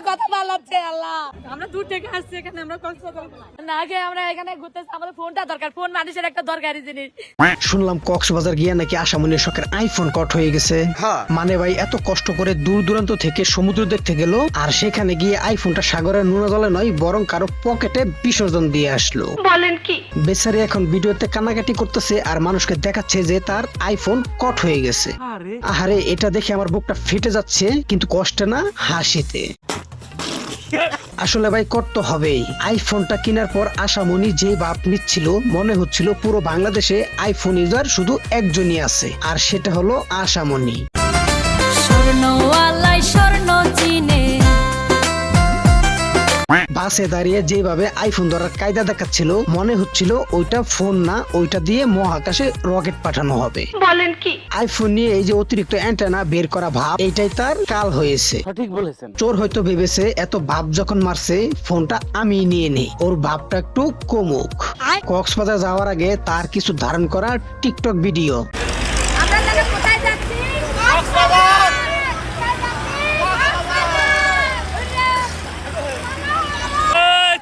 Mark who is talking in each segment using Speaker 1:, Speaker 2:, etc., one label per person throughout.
Speaker 1: কথা বলাচ্ছে আল্লাহ। আমরা দূর থেকে আসছি, এখানে আমরা কষ্ট করব না। আগে আমরা এখানে ঘুরতেছি, আমাদের ফোনটা দরকার। ফোন মানুষের একটা দরকারি জিনিস।
Speaker 2: শুনলাম কক্সবাজার গিয়ে নাকি আশামনির শখের আইফোন কট হয়ে গেছে। মানে ভাই এত কষ্ট করে দূর দূরান্ত থেকে সমুদ্র দেখতে গেল, আর সেখানে গিয়ে আইফোনটা সাগরের নুনা জলে নয় বরং কারো পকেটে বিসর্জন দিয়ে আসলো।
Speaker 1: বলেন কি?
Speaker 2: বেচারি এখন ভিডিওতে কান্নাকাটি করতেছে আর মানুষকে দেখাচ্ছে যে তার আইফোন কট হয়ে গেছে। আহারে, এটা দেখে আমার বুকটা ফেটে যাচ্ছে, কিন্তু কষ্টে না, হাসিতে। আসলে ভাই কট তো হবেই। আইফোনটা কেনার পর আশামনি যে ভাব নিচ্ছিল, মনে হচ্ছিল পুরো বাংলাদেশে আইফোন ইউজার শুধু একজনই আছে, আর সেটা হলো আশামনি। বাসে দাঁড়িয়ে যেভাবে আইফোন ধরার কায়দা দেখাচ্ছিল, মনে হচ্ছিল ওইটা ফোন না, ওইটা দিয়ে মহাকাশে রকেট পাঠানো হবে।
Speaker 1: বলেন কি?
Speaker 2: আইফোন নিয়ে এই যে অতিরিক্ত অ্যান্টেনা বের করা ভাব, এইটাই তার কাল হয়েছে।
Speaker 3: সঠিক বলেছেন।
Speaker 2: চোর হয়তো ভেবেছে এত ভাব যখন মারছে, ফোনটা আমি নিয়ে নেই, ওর ভাবটা একটু কমুক। কক্সবাজার যাওয়ার আগে তার কিছু ধারণ করা টিকটক ভিডিও।
Speaker 1: আমরা জানি কোথায় যাচ্ছি?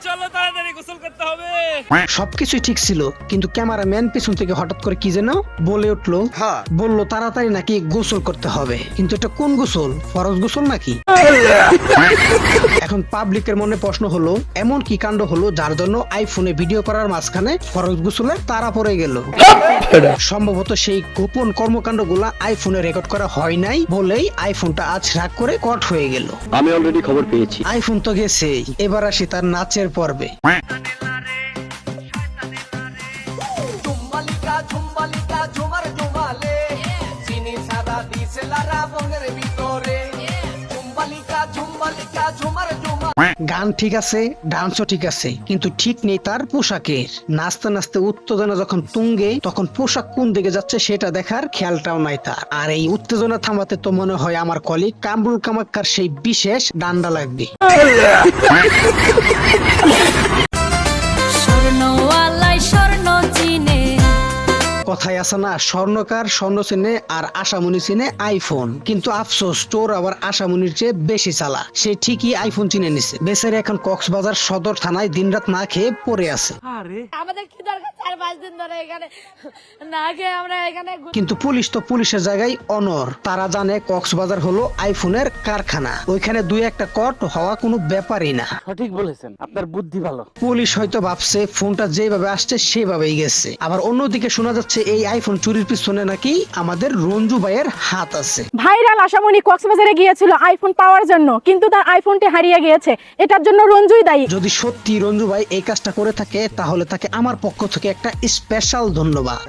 Speaker 3: চলো তাড়াতাড়ি গোসল করতে হবে।
Speaker 2: সবকিছুই ঠিক ছিল, কিন্তু ক্যামেরাম্যান পেছন থেকে হঠাৎ করে কি যেন বলে উঠলো। বললো তাড়াতাড়ি নাকি গোসল করতে হবে, কিন্তু এটা কোন গোসল? ফরজ গোসল নাকি? এখন পাবলিকের মনে প্রশ্ন হলো, এমন কি কাণ্ড হলো যার জন্য আইফোনে ভিডিও করার মাঝখানে ফরজ গোসলের তারা পড়ে গেল? সম্ভবত সেই গোপন কর্মকাণ্ডগুলা আইফোনে রেকর্ড করা হয় নাই বলেই আইফোনটা আজ রাগ করে কট হয়ে গেল।
Speaker 4: আমি অলরেডি খবর পেয়েছি।
Speaker 2: আইফোন তো গেছেই, এবার আসি তার নাচের পর্বে। গান ঠিক আছে, ডান্সও ঠিক আছে, কিন্তু ঠিক নেই তার পোশাকের। নাচতে নাচতে উত্তেজনা যখন তুঙ্গে, তখন পোশাক কোন দিকে যাচ্ছে সেটা দেখার খেয়ালটাও নাই তার। আর এই উত্তেজনা থামাতে তো মনে হয় আমার কলিগ কামরুল কামাক্কার সেই বিশেষ ডান্ডা লাগবে। কথায় আছে না, স্বর্ণকার স্বর্ণ চিনে আর আশামনি চিনে আইফোন, কিন্তু আফসোস চোর আবার আশামনির চেয়ে বেশি চালা। সে ঠিকই আইফোন চিনে নিছে। বেচারি এখন কক্সবাজার সদর থানায় দিনরাত না খেয়ে পড়ে আছে।
Speaker 1: আমাদের কি দরকার 4-5 দিন ধরে এখানে না খেয়ে আমরা এখানে
Speaker 2: কিন্তু পুলিশ তো পুলিশের জায়গায় অনর। তারা জানে কক্সবাজার হলো আইফোনের কারখানা, ওইখানে দুই একটা কট হওয়া কোনো ব্যাপারই না।
Speaker 3: সঠিক বলেছেন, আপনার বুদ্ধি ভালো।
Speaker 2: পুলিশ হয়তো ভাবছে ফোনটা যেভাবে আসছে সেভাবেই গেছে। আবার অন্যদিকে শোনা যাচ্ছে এই আইফোন চুরির পিছনে নাকি আমাদের রঞ্জু ভাইয়ের হাত আছে।
Speaker 5: ভাইরাল আশামনি কক্সবাজারে গিয়েছিল আইফোন পাওয়ার জন্য, কিন্তু তার আইফোনটি হারিয়ে গিয়েছে। এটার জন্য রঞ্জুই দায়ী।
Speaker 2: যদি সত্যি রঞ্জু ভাই এই কাজটা করে থাকে, তাহলে তাকে আমার পক্ষ থেকে একটা স্পেশাল ধন্যবাদ।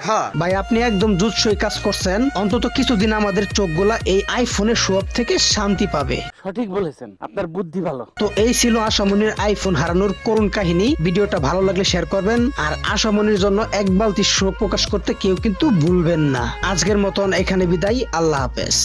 Speaker 2: ভাই আপনি একদম জুৎসই কাজ করছেন। অন্তত কিছুদিন আমাদের চোখগুলা এই আইফোনের শোয়াব থেকে শান্তি পাবে।
Speaker 3: সঠিক বলেছেন, আপনার বুদ্ধি ভালো।
Speaker 2: তো এই ছিল আশামনির আইফোন হারানোর করুণ কাহিনী। ভিডিওটা ভালো লাগলে শেয়ার করবেন, আর আশামনির জন্য এক বালতি শোক প্রকাশ করতে কেউ কিন্তু ভুলবেন না। আজকের মতন এখানে বিদায়, আল্লাহ হাফেজ।